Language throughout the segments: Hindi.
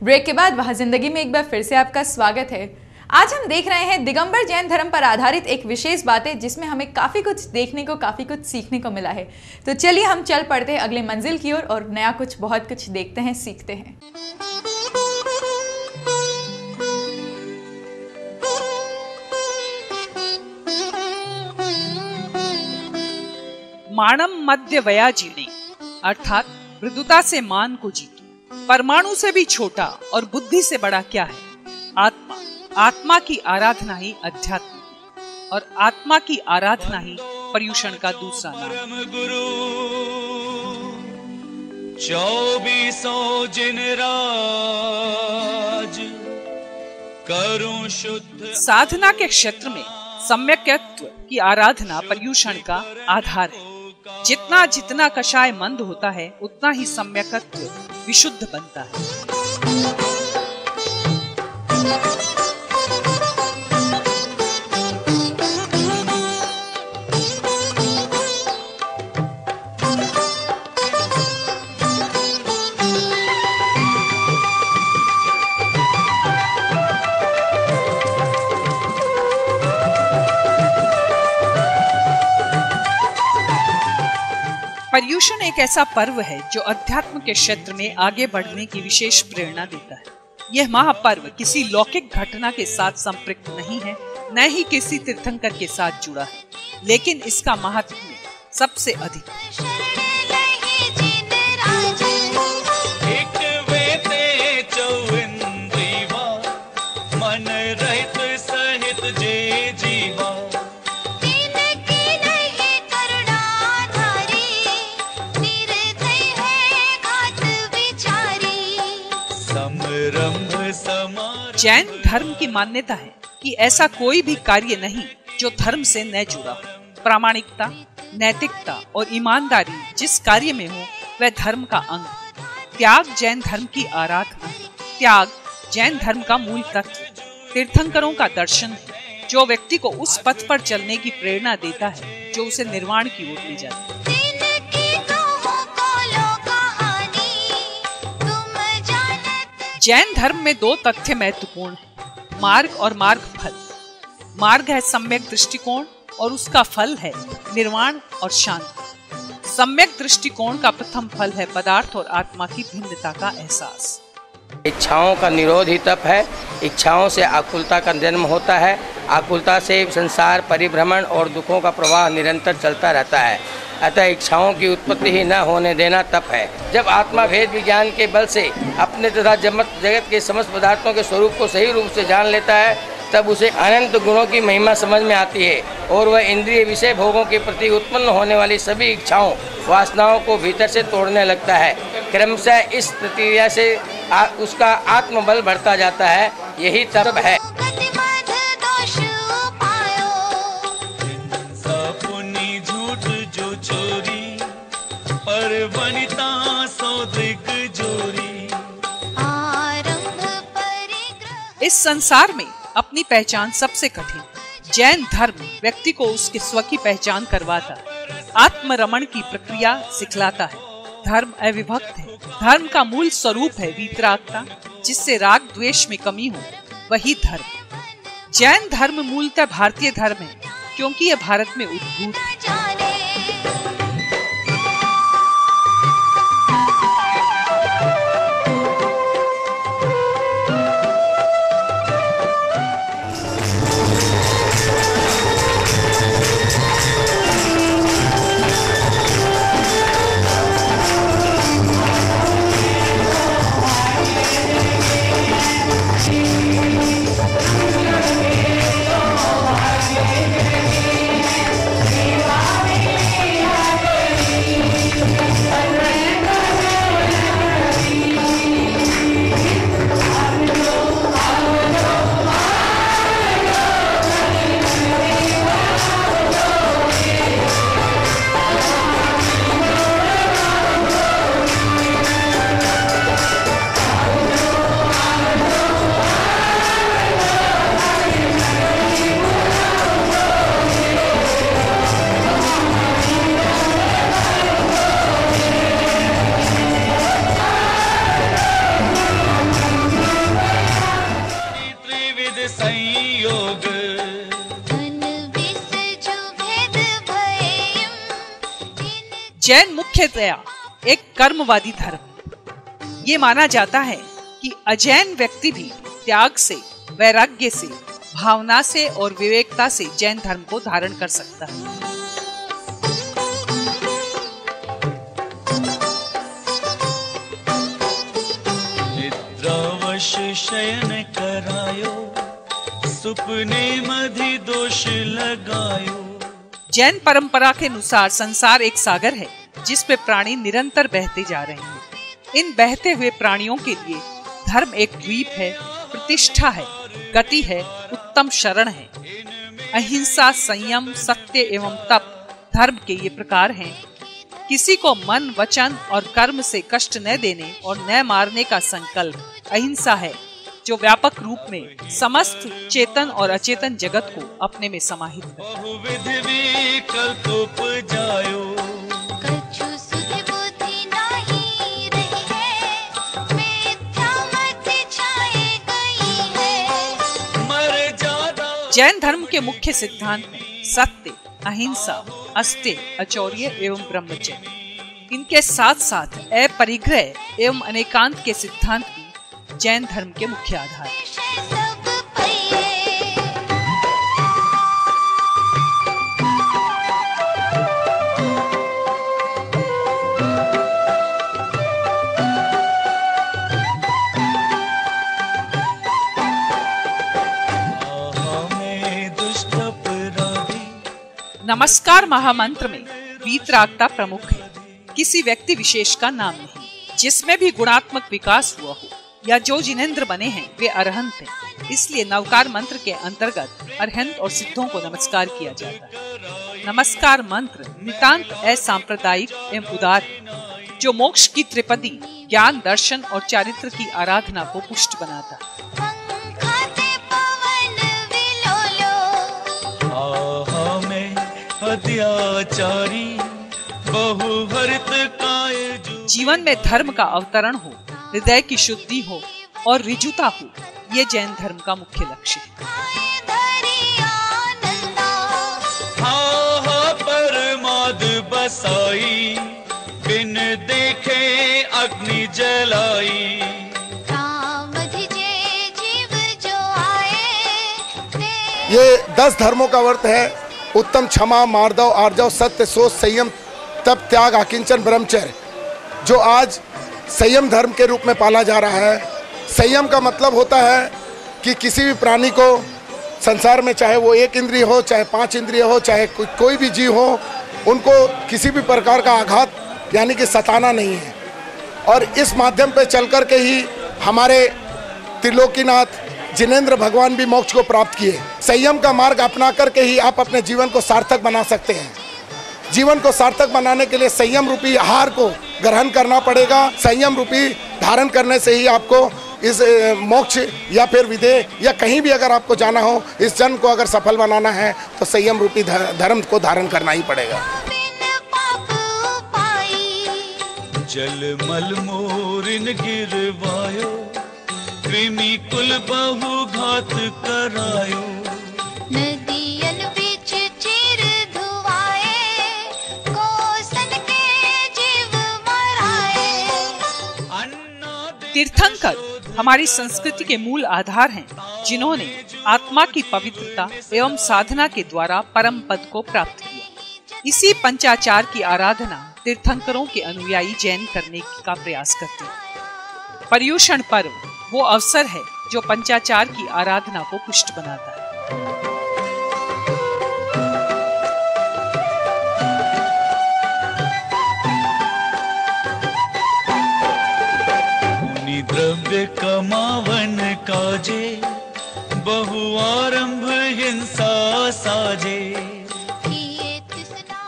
ब्रेक के बाद वहाँ जिंदगी में एक बार फिर से आपका स्वागत है। आज हम देख रहे हैं दिगंबर जैन धर्म पर आधारित एक विशेष बातें, जिसमें हमें काफ़ी कुछ देखने को, काफ़ी कुछ सीखने को मिला है। तो चलिए हम चल पड़ते हैं अगले मंजिल की ओर और नया कुछ, बहुत कुछ देखते हैं, सीखते हैं। माणम मध्य वया जीणे, अर्थात मृदुता से मान को जीतो। परमाणु से भी छोटा और बुद्धि से बड़ा क्या है? आत्मा। आत्मा की आराधना ही अध्यात्म है और आत्मा की आराधना ही पर्युषण का दूसरा नाम। गुरु 24 जिन राज करूं शुद्ध। साधना के क्षेत्र में सम्यक्त्व की आराधना पर्युषण का आधार है। जितना जितना कषाय मंद होता है, उतना ही सम्यक्त्व विशुद्ध बनता है। पर्युषण एक ऐसा पर्व है जो अध्यात्म के क्षेत्र में आगे बढ़ने की विशेष प्रेरणा देता है। यह महापर्व किसी लौकिक घटना के साथ संपृक्त नहीं है, न ही किसी तीर्थंकर के साथ जुड़ा है, लेकिन इसका महात्म्य सबसे अधिक है। जैन धर्म की मान्यता है कि ऐसा कोई भी कार्य नहीं जो धर्म से न जुड़ा हो। प्रामाणिकता, नैतिकता और ईमानदारी जिस कार्य में हो वह धर्म का अंग है। त्याग जैन धर्म की आराधना है। त्याग जैन धर्म का मूल तत्व, तीर्थंकरों का दर्शन है, जो व्यक्ति को उस पथ पर चलने की प्रेरणा देता है जो उसे निर्वाण की ओर ले जाता है। जैन धर्म में दो तथ्य महत्वपूर्ण हैं, मार्ग और मार्ग फल। मार्ग है सम्यक दृष्टिकोण और उसका फल है निर्वाण और शांति। सम्यक दृष्टिकोण का प्रथम फल है पदार्थ और आत्मा की भिन्नता का एहसास। इच्छाओं का निरोध ही तप है। इच्छाओं से आकुलता का जन्म होता है। आकुलता से संसार परिभ्रमण और दुखों का प्रवाह निरंतर चलता रहता है। अतः इच्छाओं की उत्पत्ति ही न होने देना तप है। जब आत्मा भेद विज्ञान के बल से अपने तथा जगत के समस्त पदार्थों के स्वरूप को सही रूप से जान लेता है, तब उसे अनंत गुणों की महिमा समझ में आती है और वह इंद्रिय विषय भोगों के प्रति उत्पन्न होने वाली सभी इच्छाओं वासनाओं को भीतर से तोड़ने लगता है। क्रमशः इस प्रक्रिया से उसका आत्मबल बढ़ता जाता है। यही तप है। इस संसार में अपनी पहचान सबसे कठिन। जैन धर्म व्यक्ति को उसके स्व की पहचान करवाता है, आत्मरमण की प्रक्रिया सिखलाता है। धर्म अविभक्त है। धर्म का मूल स्वरूप है वीतरागता, जिससे राग द्वेष में कमी हो, वही धर्म। जैन धर्म मूलतः भारतीय धर्म है, क्योंकि यह भारत में उद्भूत है। संयोग जैन मुख्यतया एक कर्मवादी धर्म है। ये माना जाता है कि अजैन व्यक्ति भी त्याग से, वैराग्य से, भावना से और विवेकता से जैन धर्म को धारण कर सकता है। निद्रावश शयन करायो, सुपने मधि दोष लगायो। जैन परंपरा के अनुसार संसार एक सागर है जिसपे प्राणी निरंतर बहते जा रहे हैं। इन बहते हुए प्राणियों के लिए धर्म एक द्वीप है, प्रतिष्ठा है, गति है, उत्तम शरण है। अहिंसा, संयम, सत्य एवं तप धर्म के ये प्रकार हैं। किसी को मन, वचन और कर्म से कष्ट न देने और न मारने का संकल्प अहिंसा है, जो व्यापक रूप में समस्त चेतन और अचेतन जगत को अपने में समाहित है। बहुविध विकल्प उपजायो, जैन धर्म के मुख्य सिद्धांत हैं सत्य, अहिंसा, अस्तेय, अचौर्य एवं ब्रह्मचर्य। इनके साथ साथ अपरिग्रह एवं अनेकांत के सिद्धांत भी जैन धर्म के मुख्य आधार हैं। नमस्कार महामंत्र में वीतरागता प्रमुख है। किसी व्यक्ति विशेष का नाम नहीं। जिसमें भी गुणात्मक विकास हुआ हो या जो जिनेंद्र बने हैं वे अरहंत हैं। इसलिए नवकार मंत्र के अंतर्गत अरहंत और सिद्धों को नमस्कार किया जाता है। नमस्कार मंत्र नितांत असांप्रदायिक एवं उदार है, जो मोक्ष की त्रिपदी, ज्ञान, दर्शन और चारित्र की आराधना को पुष्ट बनाता है। जीवन में धर्म का अवतरण हो, हृदय की शुद्धि हो और ऋजुता हो, ये जैन धर्म का मुख्य लक्ष्य है। परमाद बसाई, बिन देखे अग्नि जलाई। ये 10 धर्मों का व्रत है। उत्तम, क्षमा, मार्दव, आर्जव, सत्य, सोच, संयम, तप, त्याग, आकिंचन, ब्रह्मचर्य, जो आज संयम धर्म के रूप में पाला जा रहा है। संयम का मतलब होता है कि किसी भी प्राणी को संसार में, चाहे वो 1 इंद्रिय हो, चाहे 5 इंद्रिय हो, चाहे कोई भी जीव हो, उनको किसी भी प्रकार का आघात यानी कि सताना नहीं है। और इस माध्यम पर चल कर के ही हमारे त्रिलोकीनाथ जिनेंद्र भगवान भी मोक्ष को प्राप्त किए। संयम का मार्ग अपना करके ही आप अपने जीवन को सार्थक बना सकते हैं। जीवन को सार्थक बनाने के लिए संयम रूपी आहार को ग्रहण करना पड़ेगा। संयम रूपी धारण करने से ही आपको इस मोक्ष या फिर विदेह या कहीं भी अगर आपको जाना हो, इस जन्म को अगर सफल बनाना है तो संयम रूपी धर्म को धारण करना ही पड़ेगा। जल मल मोरिन गिरवायो, कृमि कुल बहु घात करायो। नदियन बिच चिर धुआए, कोसन के जीव मराए। तीर्थंकर हमारी संस्कृति के मूल आधार हैं, जिन्होंने आत्मा की पवित्रता एवं साधना के द्वारा परम पद को प्राप्त किया। इसी पंचाचार की आराधना तीर्थंकरों के अनुयायी जैन करने का प्रयास करते हैं। पर्युषण पर्व वो अवसर है जो पंचाचार की आराधना को पुष्ट बनाता है। मुनि द्रव्य कमावन काजे, बहु आरंभ हिंसा साजे।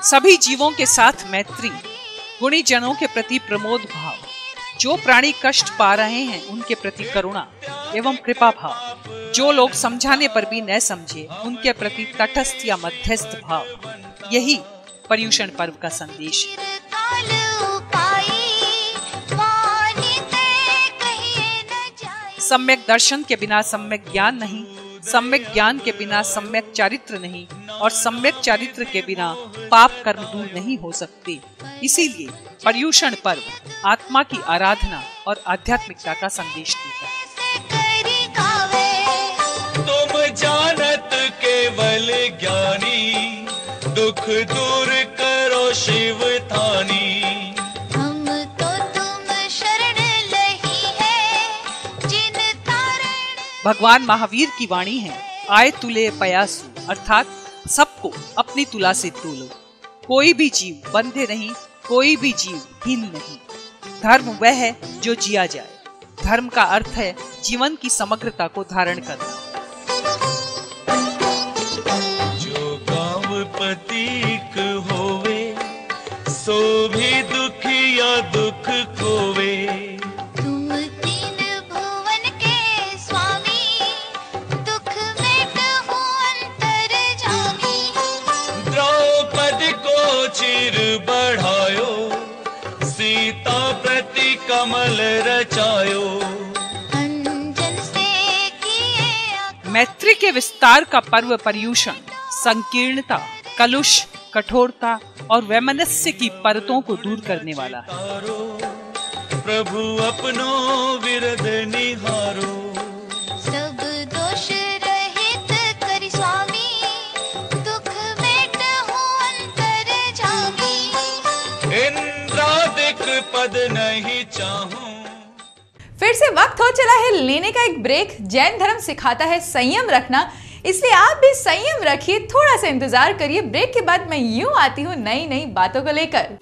सभी जीवों के साथ मैत्री, गुणी जनों के प्रति प्रमोद भाव, जो प्राणी कष्ट पा रहे हैं उनके प्रति करुणा एवं कृपा भाव, जो लोग समझाने पर भी न समझे उनके प्रति तटस्थ या मध्यस्थ भाव, यही पर्युषण पर्व का संदेश है। सम्यक दर्शन के बिना सम्यक ज्ञान नहीं, सम्यक ज्ञान के बिना सम्यक चारित्र नहीं और सम्यक चारित्र के बिना पाप कर्म दूर नहीं हो सकते। इसीलिए पर्युषण पर्व आत्मा की आराधना और आध्यात्मिकता का संदेश देता है। करी गावे तुम जानत केवल ज्ञानी, दुख दूर करो शिव थानी। हम तो तुम शरण लही है जिन तारण। भगवान महावीर की वाणी है, आए तुले पयासु, अर्थात सबको अपनी तुला से तोलो। कोई भी जीव बंधे नहीं, कोई भी जीव हीन नहीं। धर्म वह है जो जिया जाए। धर्म का अर्थ है जीवन की समग्रता को धारण करना। जो गाँव पतीक होवे, सो भी दुखिया दुख खोवे। तुम तीन भुवन के स्वामी, दुख मेट हो अंतर जामी। द्रौपदी को चिर बढ़ायो, सीता प्रति कमल रचायो। अंजन से किए मैत्री के विस्तार का पर्व पर्युषण संकीर्णता, कलुष, कठोरता और वैमनस्य की परतों को दूर करने वाला है। तारो प्रभु अपनो विरद निहारो। सब दोष रहित करि स्वामी, दुख मेट हो अंतर जामी। इंद्रादिक पद नहीं चाहूं। फिर से वक्त हो चला है लेने का एक ब्रेक। जैन धर्म सिखाता है संयम रखना, इसलिए आप भी संयम रखिए, थोड़ा सा इंतजार करिए। ब्रेक के बाद मैं यूं आती हूँ नई नई बातों को लेकर।